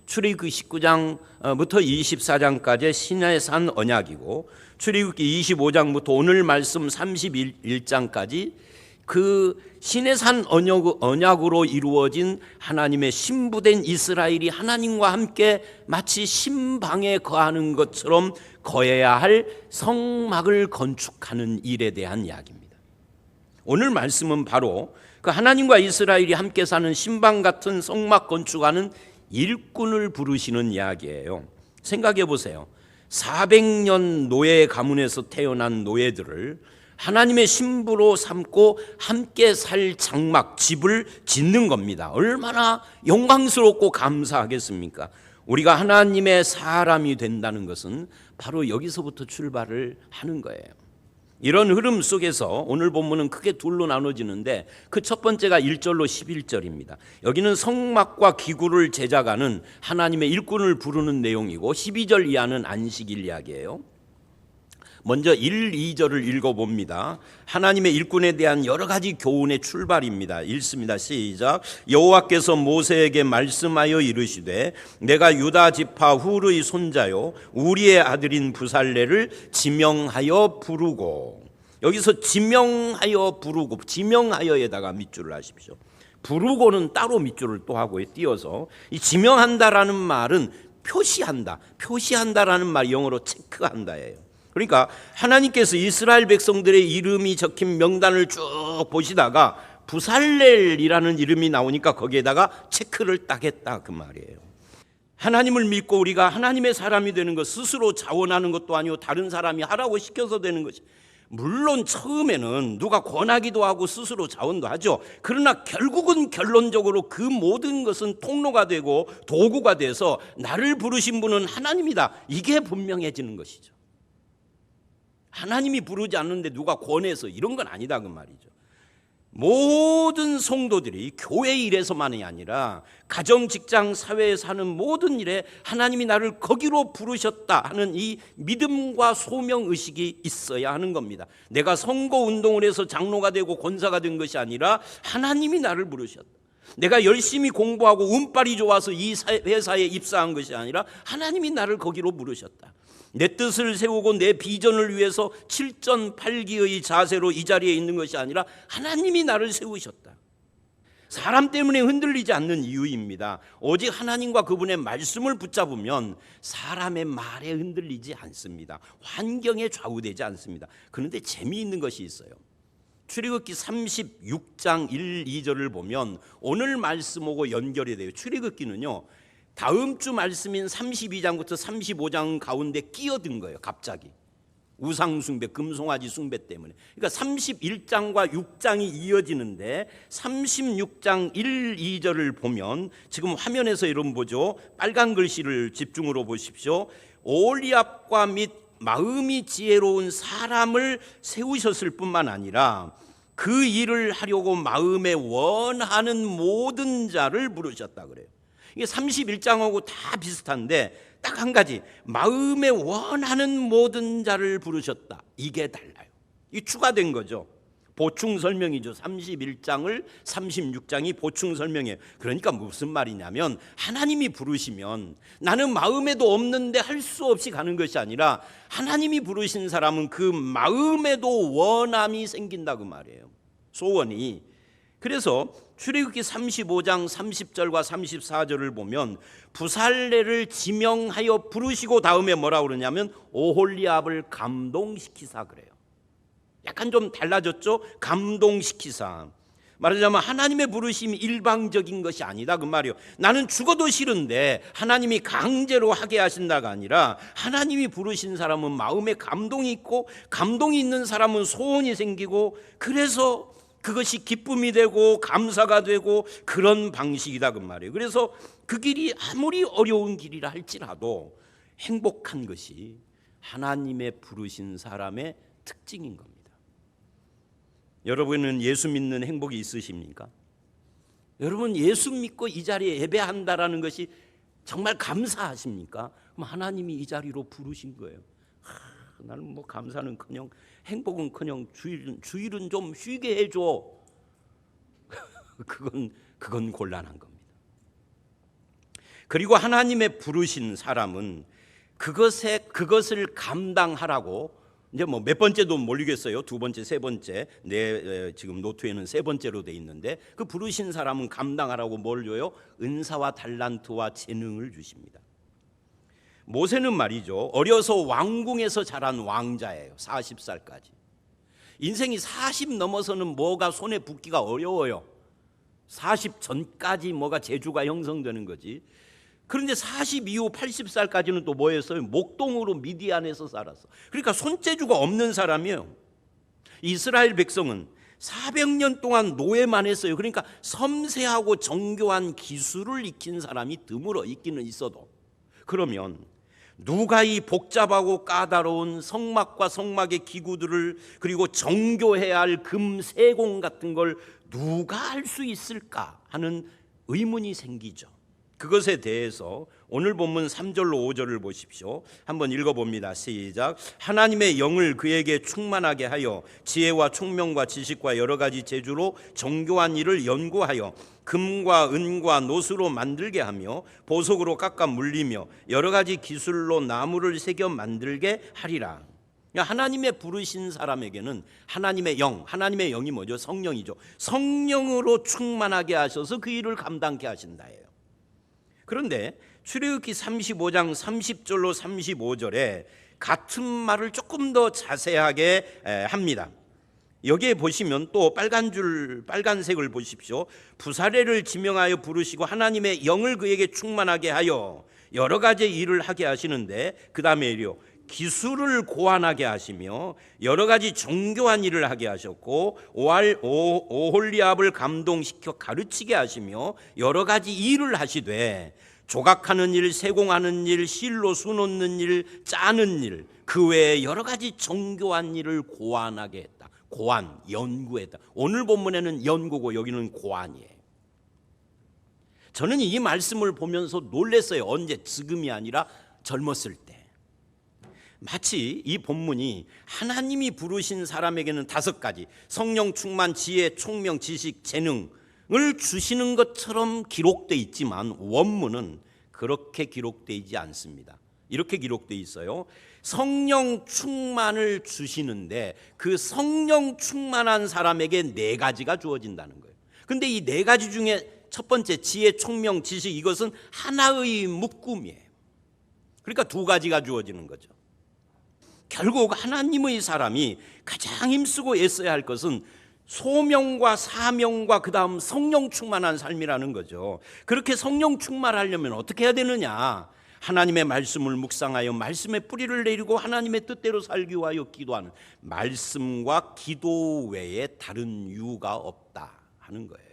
출애굽기 19장부터 24장까지의 시내산 언약이고, 출애굽기 25장부터 오늘 말씀 31장까지 그 시내산 언약으로 이루어진 하나님의 신부된 이스라엘이 하나님과 함께 마치 신방에 거하는 것처럼 거해야 할 성막을 건축하는 일에 대한 이야기입니다. 오늘 말씀은 바로 그 하나님과 이스라엘이 함께 사는 신방 같은 성막 건축하는 일꾼을 부르시는 이야기예요. 생각해 보세요. 400년 노예 가문에서 태어난 노예들을 하나님의 신부로 삼고 함께 살 장막, 집을 짓는 겁니다. 얼마나 영광스럽고 감사하겠습니까? 우리가 하나님의 사람이 된다는 것은 바로 여기서부터 출발을 하는 거예요. 이런 흐름 속에서 오늘 본문은 크게 둘로 나눠지는데, 그 첫 번째가 1절로 11절입니다. 여기는 성막과 기구를 제작하는 하나님의 일꾼을 부르는 내용이고, 12절 이하는 안식일 이야기예요. 먼저 1, 2절을 읽어봅니다. 하나님의 일꾼에 대한 여러 가지 교훈의 출발입니다. 읽습니다. 시작. 여호와께서 모세에게 말씀하여 이르시되 내가 유다 지파 훌의 손자요 우리의 아들인 부살레를 지명하여 부르고, 여기서 지명하여 부르고, 지명하여에다가 밑줄을 하십시오. 부르고는 따로 밑줄을 또 하고 띄어서, 이 지명한다라는 말은 표시한다, 표시한다라는 말 영어로 체크한다예요. 그러니까 하나님께서 이스라엘 백성들의 이름이 적힌 명단을 쭉 보시다가 부살렐이라는 이름이 나오니까 거기에다가 체크를 딱 했다, 그 말이에요. 하나님을 믿고 우리가 하나님의 사람이 되는 것, 스스로 자원하는 것도 아니고 다른 사람이 하라고 시켜서 되는 것이, 물론 처음에는 누가 권하기도 하고 스스로 자원도 하죠. 그러나 결국은 결론적으로 그 모든 것은 통로가 되고 도구가 돼서 나를 부르신 분은 하나님이다, 이게 분명해지는 것이죠. 하나님이 부르지 않는데 누가 권해서 이런 건 아니다, 그 말이죠. 모든 성도들이 교회 일에서만이 아니라 가정, 직장, 사회에 사는 모든 일에 하나님이 나를 거기로 부르셨다 하는 이 믿음과 소명의식이 있어야 하는 겁니다. 내가 선거운동을 해서 장로가 되고 권사가 된 것이 아니라 하나님이 나를 부르셨다. 내가 열심히 공부하고 운빨이 좋아서 이 회사에 입사한 것이 아니라 하나님이 나를 거기로 부르셨다. 내 뜻을 세우고 내 비전을 위해서 7전8기의 자세로 이 자리에 있는 것이 아니라 하나님이 나를 세우셨다. 사람 때문에 흔들리지 않는 이유입니다. 오직 하나님과 그분의 말씀을 붙잡으면 사람의 말에 흔들리지 않습니다. 환경에 좌우되지 않습니다. 그런데 재미있는 것이 있어요. 출애굽기 36장 1, 2절을 보면 오늘 말씀하고 연결이 돼요. 출애굽기는요, 다음 주 말씀인 32장부터 35장 가운데 끼어든 거예요. 갑자기 우상숭배, 금송아지 숭배 때문에. 그러니까 31장과 6장이 이어지는데 36장 1, 2절을 보면, 지금 화면에서 여러분 보죠. 빨간 글씨를 집중으로 보십시오. 오홀리압과 및 마음이 지혜로운 사람을 세우셨을 뿐만 아니라 그 일을 하려고 마음에 원하는 모든 자를 부르셨다 그래요. 이게 31장하고 다 비슷한데 딱 한 가지, 마음에 원하는 모든 자를 부르셨다, 이게 달라요. 이 추가된 거죠. 보충 설명이죠. 31장을 36장이 보충 설명이에요. 그러니까 무슨 말이냐면, 하나님이 부르시면 나는 마음에도 없는데 할 수 없이 가는 것이 아니라 하나님이 부르신 사람은 그 마음에도 원함이 생긴다, 그 말이에요. 소원이. 그래서 출애굽기 35장 30절과 34절을 보면 부살레를 지명하여 부르시고 다음에 뭐라고 그러냐면 오홀리압을 감동시키사 그래요. 약간 좀 달라졌죠? 감동시키사. 말하자면 하나님의 부르심이 일방적인 것이 아니다, 그 말이에요. 나는 죽어도 싫은데 하나님이 강제로 하게 하신다가 아니라, 하나님이 부르신 사람은 마음에 감동이 있고, 감동이 있는 사람은 소원이 생기고, 그래서 그것이 기쁨이 되고 감사가 되고, 그런 방식이다, 그 말이에요. 그래서 그 길이 아무리 어려운 길이라 할지라도 행복한 것이 하나님의 부르신 사람의 특징인 겁니다. 여러분은 예수 믿는 행복이 있으십니까? 여러분 예수 믿고 이 자리에 예배한다라는 것이 정말 감사하십니까? 그럼 하나님이 이 자리로 부르신 거예요. 나는 뭐 감사는커녕 행복은커녕 주일은 좀 쉬게 해줘. 그건 곤란한 겁니다. 그리고 하나님의 부르신 사람은 그것을 감당하라고 이제 뭐 몇 번째도 모르겠어요. 두 번째, 세 번째. 지금 노트에는 세 번째로 돼 있는데 그 부르신 사람은 감당하라고 뭘 줘요? 은사와 달란트와 재능을 주십니다. 모세는 말이죠. 어려서 왕궁에서 자란 왕자예요. 40살까지. 인생이 40 넘어서는 뭐가 손에 붙기가 어려워요. 40 전까지 뭐가 재주가 형성되는 거지. 그런데 40 이후 80살까지는 또 뭐였어요? 목동으로 미디안에서 살았어. 그러니까 손재주가 없는 사람이에요. 이스라엘 백성은 400년 동안 노예만 했어요. 그러니까 섬세하고 정교한 기술을 익힌 사람이 드물어. 있기는 있어도. 그러면 누가 이 복잡하고 까다로운 성막과 성막의 기구들을 그리고 정교해야 할 금 세공 같은 걸 누가 할 수 있을까 하는 의문이 생기죠. 그것에 대해서 오늘 본문 3절로 5절을 보십시오. 한번 읽어봅니다. 시작. 하나님의 영을 그에게 충만하게 하여 지혜와 총명과 지식과 여러 가지 재주로 정교한 일을 연구하여 금과 은과 노수로 만들게 하며 보석으로 깎아 물리며 여러 가지 기술로 나무를 새겨 만들게 하리라. 하나님의 부르신 사람에게는 하나님의 영이 뭐죠? 성령이죠. 성령으로 충만하게 하셔서 그 일을 감당케 하신다예요. 그런데 출애굽기 35장 30절로 35절에 같은 말을 조금 더 자세하게 합니다. 여기에 보시면 또 빨간색을 보십시오. 부사례를 지명하여 부르시고 하나님의 영을 그에게 충만하게 하여 여러 가지 일을 하게 하시는데 그 다음에요. 기술을 고안하게 하시며 여러 가지 정교한 일을 하게 하셨고 오홀리압을 감동시켜 가르치게 하시며 여러 가지 일을 하시되 조각하는 일, 세공하는 일, 실로 수놓는 일, 짜는 일, 그 외에 여러 가지 정교한 일을 고안하게 했다. 고안, 연구했다. 오늘 본문에는 연구고 여기는 고안이에요. 저는 이 말씀을 보면서 놀랐어요. 언제? 지금이 아니라 젊었을 때. 마치 이 본문이 하나님이 부르신 사람에게는 5가지 성령 충만, 지혜, 총명, 지식, 재능을 주시는 것처럼 기록되어 있지만 원문은 그렇게 기록되어 있지 않습니다. 이렇게 기록되어 있어요. 성령 충만을 주시는데 그 성령 충만한 사람에게 4가지가 주어진다는 거예요. 근데 이 4가지 중에 첫 번째 지혜, 총명, 지식, 이것은 하나의 묶음이에요. 그러니까 2가지가 주어지는 거죠. 결국 하나님의 사람이 가장 힘쓰고 애써야 할 것은 소명과 사명과 그 다음 성령 충만한 삶이라는 거죠. 그렇게 성령 충만하려면 어떻게 해야 되느냐? 하나님의 말씀을 묵상하여 말씀의 뿌리를 내리고 하나님의 뜻대로 살기 위하여 기도하는 말씀과 기도 외에 다른 이유가 없다 하는 거예요.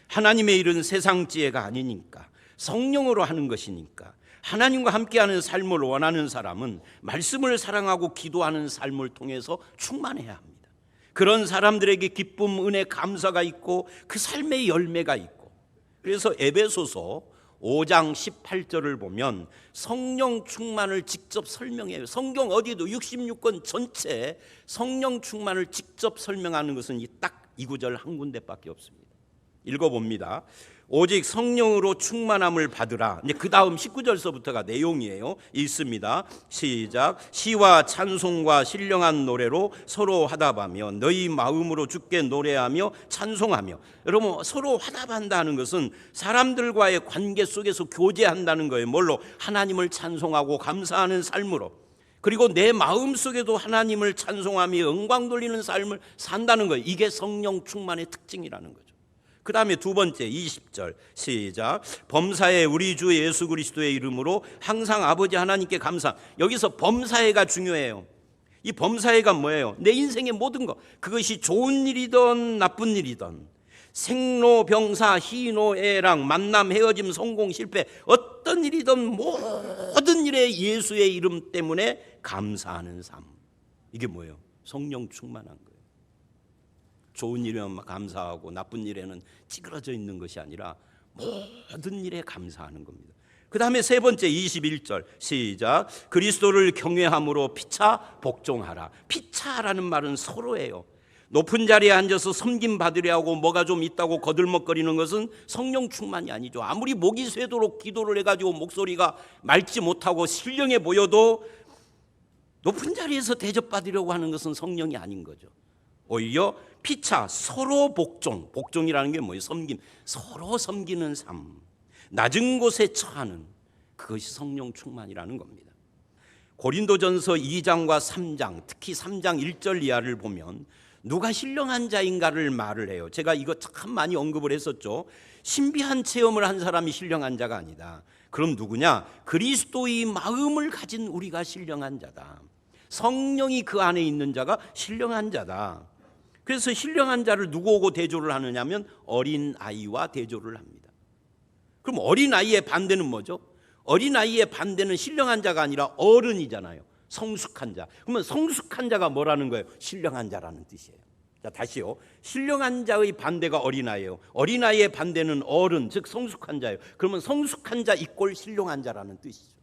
하나님의 일은 세상 지혜가 아니니까 성령으로 하는 것이니까 하나님과 함께하는 삶을 원하는 사람은 말씀을 사랑하고 기도하는 삶을 통해서 충만해야 합니다. 그런 사람들에게 기쁨, 은혜, 감사가 있고 그 삶의 열매가 있고, 그래서 에베소서 5장 18절을 보면 성령 충만을 직접 설명해요. 성경 어디도 66권 전체 성령 충만을 직접 설명하는 것은 딱 이 구절 한 군데밖에 없습니다. 읽어봅니다. 오직 성령으로 충만함을 받으라. 이제 그 다음 19절서부터가 내용이에요. 읽습니다. 시작. 시와 찬송과 신령한 노래로 서로 화답하며 너희 마음으로 주께 노래하며 찬송하며. 여러분, 서로 화답한다는 것은 사람들과의 관계 속에서 교제한다는 거예요. 뭘로? 하나님을 찬송하고 감사하는 삶으로. 그리고 내 마음속에도 하나님을 찬송하며 영광 돌리는 삶을 산다는 거예요. 이게 성령 충만의 특징이라는 거죠. 그 다음에 2번째 20절 시작. 범사에 우리 주 예수 그리스도의 이름으로 항상 아버지 하나님께 감사. 여기서 범사에가 중요해요. 이 범사에가 뭐예요? 내 인생의 모든 것, 그것이 좋은 일이든 나쁜 일이든 생로병사 희노애락 만남 헤어짐 성공 실패 어떤 일이든 모든 일에 예수의 이름 때문에 감사하는 삶. 이게 뭐예요? 성령 충만한 거예요. 좋은 일에는 감사하고 나쁜 일에는 찌그러져 있는 것이 아니라 모든 일에 감사하는 겁니다. 그 다음에 3번째 21절 시작. 그리스도를 경외함으로 피차 복종하라. 피차라는 말은 서로예요. 높은 자리에 앉아서 섬김 받으려 하고 뭐가 좀 있다고 거들먹거리는 것은 성령 충만이 아니죠. 아무리 목이 쇠도록 기도를 해가지고 목소리가 맑지 못하고 신령해 보여도 높은 자리에서 대접받으려고 하는 것은 성령이 아닌 거죠. 오히려 피차 서로 복종, 복종이라는 게 뭐예요? 섬김, 서로 섬기는 삶, 낮은 곳에 처하는, 그것이 성령 충만이라는 겁니다. 고린도전서 2장과 3장, 특히 3장 1절 이하를 보면 누가 신령한 자인가를 말을 해요. 제가 이거 참 많이 언급을 했었죠. 신비한 체험을 한 사람이 신령한 자가 아니다. 그럼 누구냐? 그리스도의 마음을 가진 우리가 신령한 자다. 성령이 그 안에 있는 자가 신령한 자다. 그래서 신령한 자를 누구하고 대조를 하느냐면 어린아이와 대조를 합니다. 그럼 어린아이의 반대는 뭐죠? 어린아이의 반대는 신령한 자가 아니라 어른이잖아요. 성숙한 자. 그러면 성숙한 자가 뭐라는 거예요? 신령한 자라는 뜻이에요. 자, 다시요. 신령한 자의 반대가 어린아이예요. 어린아이의 반대는 어른, 즉 성숙한 자예요. 그러면 성숙한 자 이꼴 신령한 자라는 뜻이죠.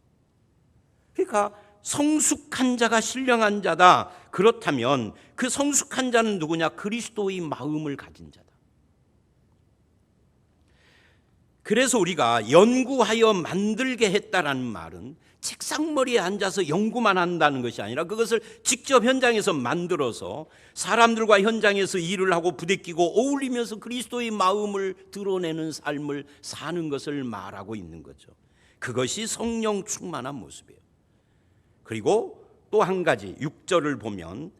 그러니까 성숙한 자가 신령한 자다. 그렇다면 그 성숙한 자는 누구냐? 그리스도의 마음을 가진 자다. 그래서 우리가 연구하여 만들게 했다라는 말은 책상머리에 앉아서 연구만 한다는 것이 아니라 그것을 직접 현장에서 만들어서 사람들과 현장에서 일을 하고 부대끼고 어울리면서 그리스도의 마음을 드러내는 삶을 사는 것을 말하고 있는 거죠. 그것이 성령 충만한 모습이에요. 그리고 또 한 가지 6절을 보면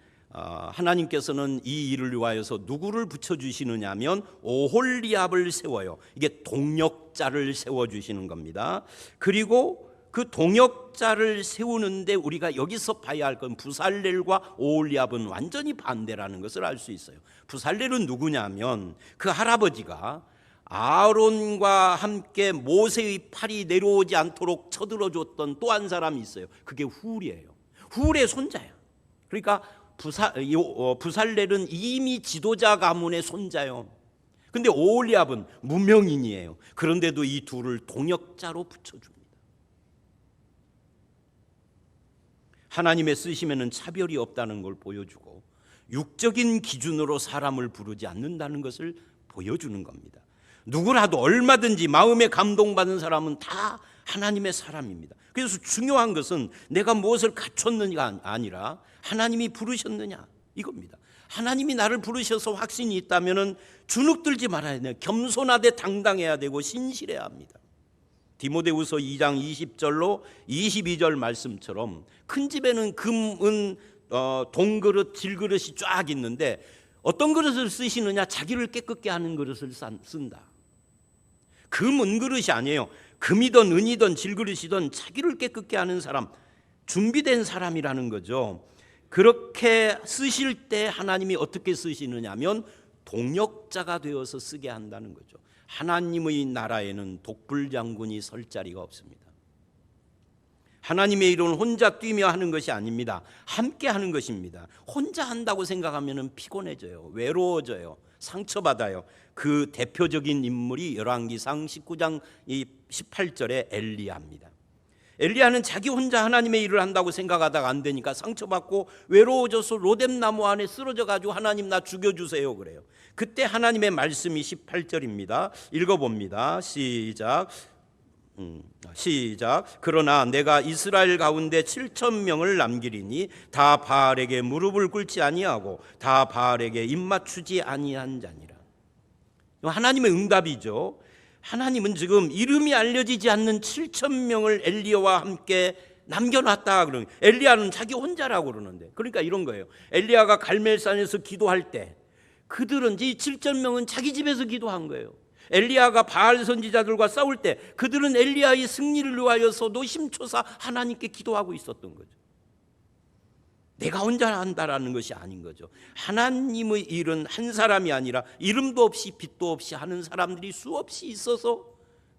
하나님께서는 이 일을 위하여서 누구를 붙여주시느냐 하면 오홀리압을 세워요. 이게 동역자를 세워주시는 겁니다. 그리고 그 동역자를 세우는데 우리가 여기서 봐야 할 건 부살렐과 오홀리압은 완전히 반대라는 것을 알 수 있어요. 부살렐은 누구냐면 그 할아버지가 아론과 함께 모세의 팔이 내려오지 않도록 쳐들어줬던 또 한 사람이 있어요. 그게 훌이에요. 훌의 손자야. 그러니까 부살렐은 이미 지도자 가문의 손자요. 근데 오홀리압은 무명인이에요. 그런데도 이 둘을 동역자로 붙여줍니다. 하나님의 쓰심에는 차별이 없다는 걸 보여주고 육적인 기준으로 사람을 부르지 않는다는 것을 보여주는 겁니다. 누구라도 얼마든지 마음에 감동받은 사람은 다 하나님의 사람입니다. 그래서 중요한 것은 내가 무엇을 갖췄느냐가 아니라 하나님이 부르셨느냐 이겁니다. 하나님이 나를 부르셔서 확신이 있다면 주눅들지 말아야 돼요. 겸손하되 당당해야 되고 신실해야 합니다. 디모데후서 2장 20절로 22절 말씀처럼 큰 집에는 금, 은, 동그릇, 질그릇이 쫙 있는데 어떤 그릇을 쓰시느냐? 자기를 깨끗게 하는 그릇을 쓴다. 금, 은그릇이 아니에요. 금이든 은이든 질그릇이든 자기를 깨끗게 하는 사람, 준비된 사람이라는 거죠. 그렇게 쓰실 때 하나님이 어떻게 쓰시느냐 하면 동역자가 되어서 쓰게 한다는 거죠. 하나님의 나라에는 독불장군이 설 자리가 없습니다. 하나님의 일은 혼자 뛰며 하는 것이 아닙니다. 함께 하는 것입니다. 혼자 한다고 생각하면 피곤해져요. 외로워져요. 상처받아요. 그 대표적인 인물이 열왕기상 19장 18절의 엘리야입니다. 엘리야는 자기 혼자 하나님의 일을 한다고 생각하다가 안 되니까 상처받고 외로워져서 로뎀나무 안에 쓰러져 가지고 하나님 나 죽여주세요 그래요. 그때 하나님의 말씀이 18절입니다. 읽어봅니다. 시작. 그러나 내가 이스라엘 가운데 7,000명을 남기리니 다 바알에게 무릎을 꿇지 아니하고 다 바알에게 입맞추지 아니한 자니라. 하나님의 응답이죠. 하나님은 지금 이름이 알려지지 않는 7,000명을 엘리야와 함께 남겨놨다 그러는. 엘리야는 자기 혼자라고 그러는데, 그러니까 이런 거예요. 엘리야가 갈멜산에서 기도할 때 그들은 이 7,000명은 자기 집에서 기도한 거예요. 엘리야가 바알 선지자들과 싸울 때 그들은 엘리야의 승리를 위하여서 노심초사 하나님께 기도하고 있었던 거죠. 내가 혼자 한다라는 것이 아닌 거죠. 하나님의 일은 한 사람이 아니라 이름도 없이 빛도 없이 하는 사람들이 수없이 있어서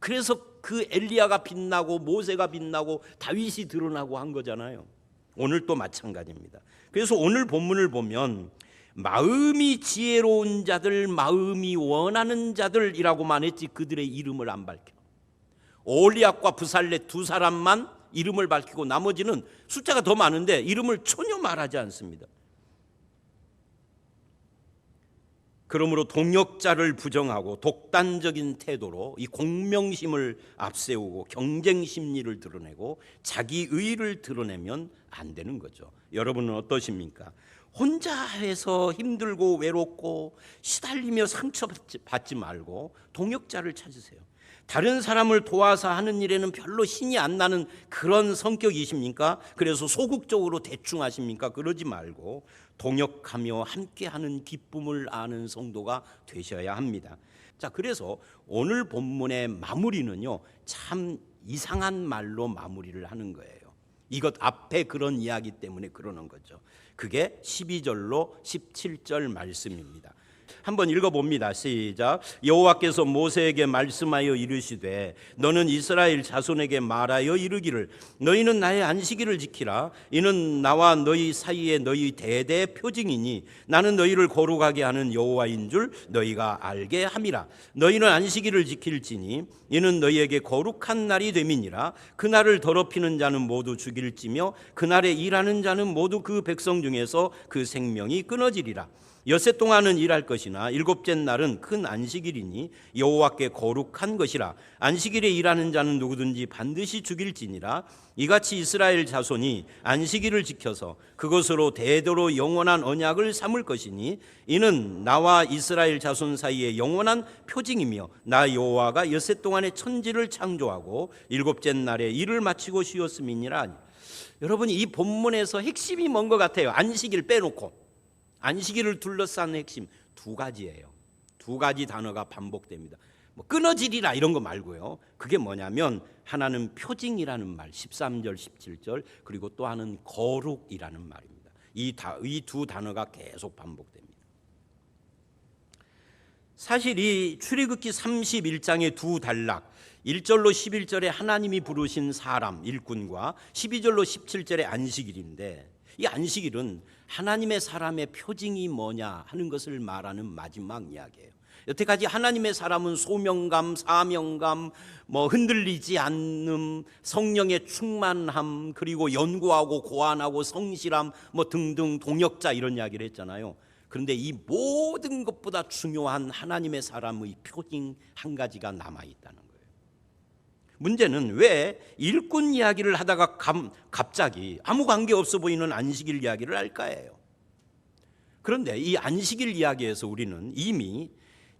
그래서 그 엘리야가 빛나고 모세가 빛나고 다윗이 드러나고 한 거잖아요. 오늘 또 마찬가지입니다. 그래서 오늘 본문을 보면 마음이 지혜로운 자들, 마음이 원하는 자들이라고만 했지 그들의 이름을 안 밝혀. 오홀리압과 부살레 두 사람만 이름을 밝히고 나머지는 숫자가 더 많은데 이름을 전혀 말하지 않습니다. 그러므로 동역자를 부정하고 독단적인 태도로 이 공명심을 앞세우고 경쟁 심리를 드러내고 자기 의의를 드러내면 안 되는 거죠. 여러분은 어떠십니까? 혼자 해서 힘들고 외롭고 시달리며 상처받지 말고 동역자를 찾으세요. 다른 사람을 도와서 하는 일에는 별로 신이 안 나는 그런 성격이십니까? 그래서 소극적으로 대충 하십니까? 그러지 말고 동역하며 함께하는 기쁨을 아는 성도가 되셔야 합니다. 자, 그래서 오늘 본문의 마무리는요, 참 이상한 말로 마무리를 하는 거예요. 이것 앞에 그런 이야기 때문에 그러는 거죠. 그게 12절로 17절 말씀입니다. 한번 읽어봅니다. 시작. 여호와께서 모세에게 말씀하여 이르시되 너는 이스라엘 자손에게 말하여 이르기를 너희는 나의 안식일을 지키라. 이는 나와 너희 사이에 너희 대대 표징이니 나는 너희를 거룩하게 하는 여호와인 줄 너희가 알게 함이라. 너희는 안식일을 지킬지니 이는 너희에게 거룩한 날이 됨이니라. 그날을 더럽히는 자는 모두 죽일지며 그날에 일하는 자는 모두 그 백성 중에서 그 생명이 끊어지리라. 엿새 동안은 일할 것이나 일곱째 날은 큰 안식일이니 여호와께 거룩한 것이라. 안식일에 일하는 자는 누구든지 반드시 죽일지니라. 이같이 이스라엘 자손이 안식일을 지켜서 그것으로 대대로 영원한 언약을 삼을 것이니 이는 나와 이스라엘 자손 사이에 영원한 표징이며 나 여호와가 엿새 동안에 천지를 창조하고 일곱째 날에 일을 마치고 쉬었음이니라. 여러분, 이 본문에서 핵심이 뭔 것 같아요? 안식일 빼놓고 안식일을 둘러싼 핵심 두 가지예요. 두 가지 단어가 반복됩니다. 뭐 끊어지리라 이런 거 말고요. 그게 뭐냐면 하나는 표징이라는 말 13절 17절 그리고 또 하나는 거룩이라는 말입니다. 이 두 단어가 계속 반복됩니다. 사실 이 출애굽기 31장의 두 단락 1절로 11절에 하나님이 부르신 사람 일꾼과 12절로 17절의 안식일인데 이 안식일은 하나님의 사람의 표징이 뭐냐 하는 것을 말하는 마지막 이야기예요. 여태까지 하나님의 사람은 소명감, 사명감, 흔들리지 않음, 성령의 충만함, 그리고 연구하고 고안하고 성실함, 등등 동역자 이런 이야기를 했잖아요. 그런데 이 모든 것보다 중요한 하나님의 사람의 표징 한 가지가 남아있다는 거예요. 문제는 왜 일꾼 이야기를 하다가 갑자기 아무 관계없어 보이는 안식일 이야기를 할까예요. 그런데 이 안식일 이야기에서 우리는 이미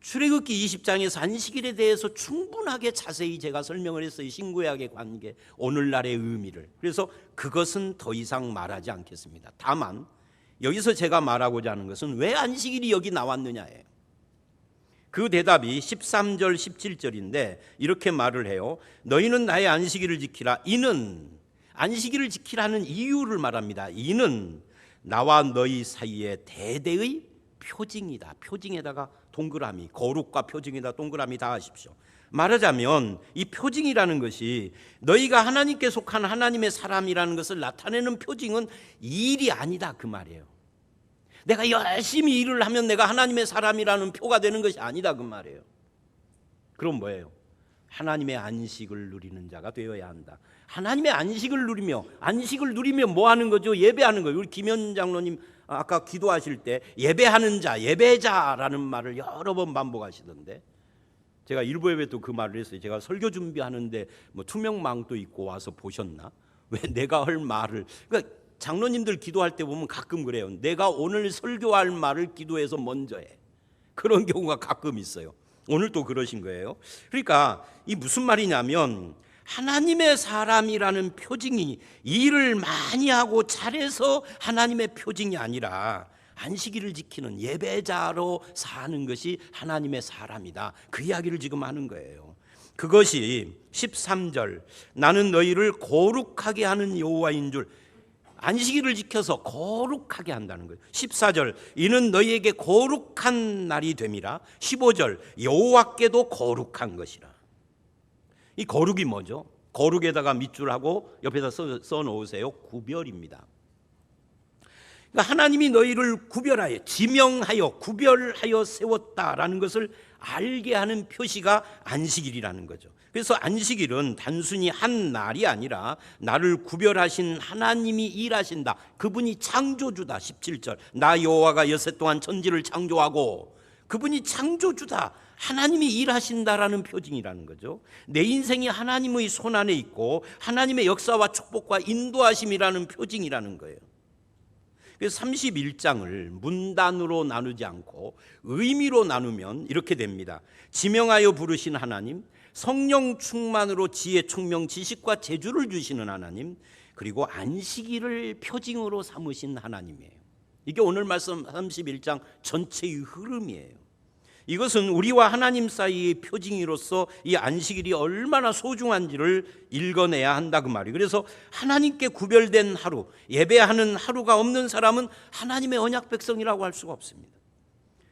출애굽기 20장에서 안식일에 대해서 충분하게 자세히 제가 설명을 했어요. 신구약의 관계, 오늘날의 의미를. 그래서 그것은 더 이상 말하지 않겠습니다. 다만 여기서 제가 말하고자 하는 것은 왜 안식일이 여기 나왔느냐예요. 그 대답이 13절 17절인데 이렇게 말을 해요. 너희는 나의 안식일을 지키라. 이는 안식일을 지키라는 이유를 말합니다. 이는 나와 너희 사이에 대대의 표징이다. 표징에다가 동그라미, 거룩과 표징에다 동그라미 다 하십시오. 말하자면 이 표징이라는 것이 너희가 하나님께 속한 하나님의 사람이라는 것을 나타내는 표징은 일이 아니다 그 말이에요. 내가 열심히 일을 하면 내가 하나님의 사람이라는 표가 되는 것이 아니다 그 말이에요. 그럼 뭐예요? 하나님의 안식을 누리는 자가 되어야 한다. 하나님의 안식을 누리며 뭐 하는 거죠? 예배하는 거예요. 우리 김현 장로님 아까 기도하실 때 예배하는 자, 예배자라는 말을 여러 번 반복하시던데 제가 일부 예배 또 그 말을 했어요. 제가 설교 준비하는데 투명망도 있고 와서 보셨나? 왜 내가 할 말을 그러니까 장로님들 기도할 때 보면 가끔 그래요. 내가 오늘 설교할 말을 기도해서 먼저 해. 그런 경우가 가끔 있어요. 오늘 또 그러신 거예요. 그러니까 이 무슨 말이냐면 하나님의 사람이라는 표징이 일을 많이 하고 잘해서 하나님의 표징이 아니라 안식일을 지키는 예배자로 사는 것이 하나님의 사람이다. 그 이야기를 지금 하는 거예요. 그것이 13절 나는 너희를 거룩하게 하는 여호와인 줄 안식일을 지켜서 거룩하게 한다는 거예요. 14절 이는 너희에게 거룩한 날이 됨이라. 15절 여호와께도 거룩한 것이라. 이 거룩이 뭐죠? 거룩에다가 밑줄하고 옆에다 써놓으세요. 구별입니다. 그러니까 하나님이 너희를 구별하여 지명하여 구별하여 세웠다라는 것을 알게 하는 표시가 안식일이라는 거죠. 그래서 안식일은 단순히 한 날이 아니라 나를 구별하신 하나님이 일하신다. 그분이 창조주다. 17절 나 여호와가 엿새 동안 천지를 창조하고 그분이 창조주다, 하나님이 일하신다라는 표징이라는 거죠. 내 인생이 하나님의 손 안에 있고 하나님의 역사와 축복과 인도하심이라는 표징이라는 거예요. 그래서 31장을 문단으로 나누지 않고 의미로 나누면 이렇게 됩니다. 지명하여 부르신 하나님, 성령 충만으로 지혜, 총명, 지식과 재주를 주시는 하나님, 그리고 안식일을 표징으로 삼으신 하나님이에요. 이게 오늘 말씀 31장 전체의 흐름이에요. 이것은 우리와 하나님 사이의 표징으로서 이 안식일이 얼마나 소중한지를 읽어내야 한다 그 말이에요. 그래서 하나님께 구별된 하루, 예배하는 하루가 없는 사람은 하나님의 언약 백성이라고 할 수가 없습니다.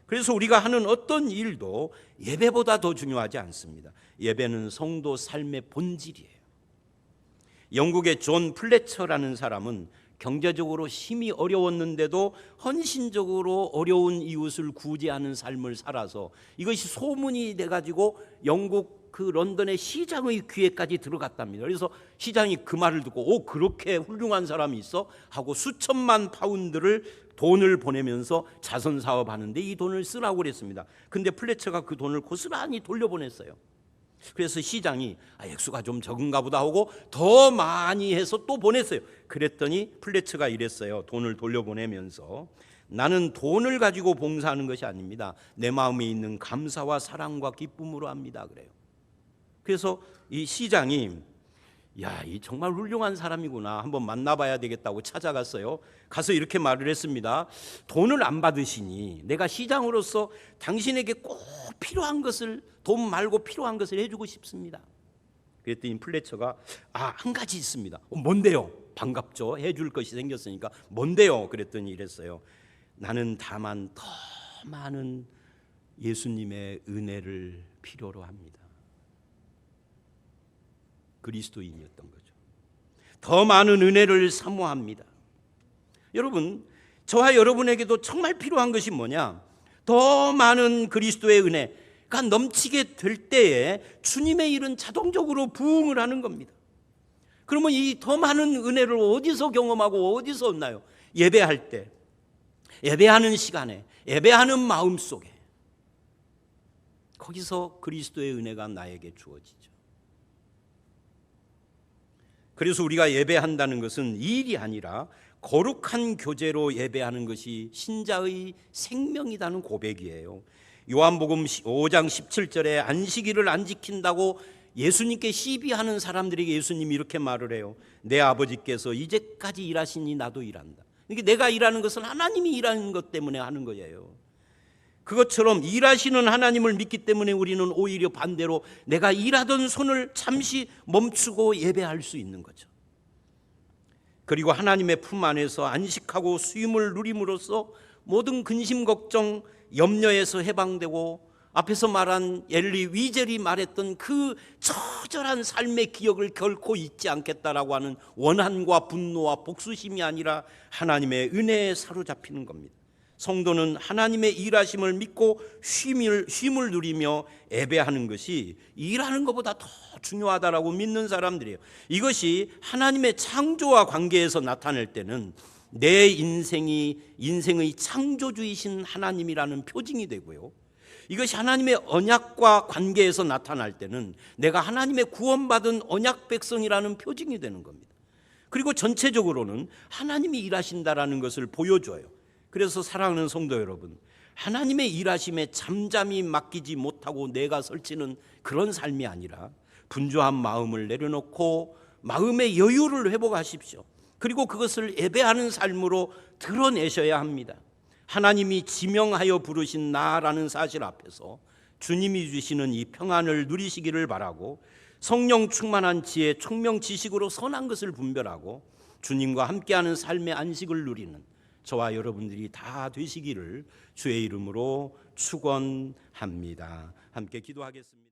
그래서 우리가 하는 어떤 일도 예배보다 더 중요하지 않습니다. 예배는 성도 삶의 본질이에요. 영국의 존 플래처라는 사람은 경제적으로 심히 어려웠는데도 헌신적으로 어려운 이웃을 구제하는 삶을 살아서 이것이 소문이 돼가지고 영국 그 런던의 시장의 귀에까지 들어갔답니다. 그래서 시장이 그 말을 듣고 그렇게 훌륭한 사람이 있어? 하고 수천만 파운드를 돈을 보내면서 자선 사업하는데 이 돈을 쓰라고 그랬습니다. 근데 플래처가 그 돈을 고스란히 돌려보냈어요. 그래서 시장이 액수가 좀 적은가 보다 하고 더 많이 해서 또 보냈어요. 그랬더니 플래처가 이랬어요. 돈을 돌려보내면서 나는 돈을 가지고 봉사하는 것이 아닙니다. 내 마음에 있는 감사와 사랑과 기쁨으로 합니다. 그래요. 그래서 이 시장이 이 정말 훌륭한 사람이구나, 한번 만나봐야 되겠다고 찾아갔어요. 가서 이렇게 말을 했습니다. 돈을 안 받으시니 내가 시장으로서 당신에게 꼭 필요한 것을, 돈 말고 필요한 것을 해주고 싶습니다. 그랬더니 플래처가 한 가지 있습니다. 뭔데요? 반갑죠. 해줄 것이 생겼으니까. 뭔데요? 그랬더니 이랬어요. 나는 다만 더 많은 예수님의 은혜를 필요로 합니다. 그리스도인이었던 거죠. 더 많은 은혜를 사모합니다. 여러분, 저와 여러분에게도 정말 필요한 것이 뭐냐? 더 많은 그리스도의 은혜가 넘치게 될 때에 주님의 일은 자동적으로 부응을 하는 겁니다. 그러면 이 더 많은 은혜를 어디서 경험하고 어디서 얻나요? 예배할 때, 예배하는 시간에, 예배하는 마음 속에, 거기서 그리스도의 은혜가 나에게 주어지죠. 그래서 우리가 예배한다는 것은 일이 아니라 거룩한 교제로 예배하는 것이 신자의 생명이라는 고백이에요. 요한복음 5장 17절에 안식일을 안 지킨다고 예수님께 시비하는 사람들에게 예수님이 이렇게 말을 해요. 내 아버지께서 이제까지 일하시니 나도 일한다. 그러니까 내가 일하는 것은 하나님이 일하는 것 때문에 하는 거예요. 그것처럼 일하시는 하나님을 믿기 때문에 우리는 오히려 반대로 내가 일하던 손을 잠시 멈추고 예배할 수 있는 거죠. 그리고 하나님의 품 안에서 안식하고 쉼을 누림으로써 모든 근심, 걱정, 염려에서 해방되고 앞에서 말한 엘리 위젤이 말했던 그 처절한 삶의 기억을 결코 잊지 않겠다라고 하는 원한과 분노와 복수심이 아니라 하나님의 은혜에 사로잡히는 겁니다. 성도는 하나님의 일하심을 믿고 쉼을 누리며 예배하는 것이 일하는 것보다 더 중요하다라고 믿는 사람들이에요. 이것이 하나님의 창조와 관계에서 나타낼 때는 내 인생의 창조주이신 하나님이라는 표징이 되고요. 이것이 하나님의 언약과 관계에서 나타날 때는 내가 하나님의 구원받은 언약 백성이라는 표징이 되는 겁니다. 그리고 전체적으로는 하나님이 일하신다라는 것을 보여줘요. 그래서 사랑하는 성도 여러분, 하나님의 일하심에 잠잠히 맡기지 못하고 내가 설치는 그런 삶이 아니라 분주한 마음을 내려놓고 마음의 여유를 회복하십시오. 그리고 그것을 예배하는 삶으로 드러내셔야 합니다. 하나님이 지명하여 부르신 나라는 사실 앞에서 주님이 주시는 이 평안을 누리시기를 바라고 성령 충만한 지혜, 총명, 지식으로 선한 것을 분별하고 주님과 함께하는 삶의 안식을 누리는 저와 여러분들이 다 되시기를 주의 이름으로 축원합니다. 함께 기도하겠습니다.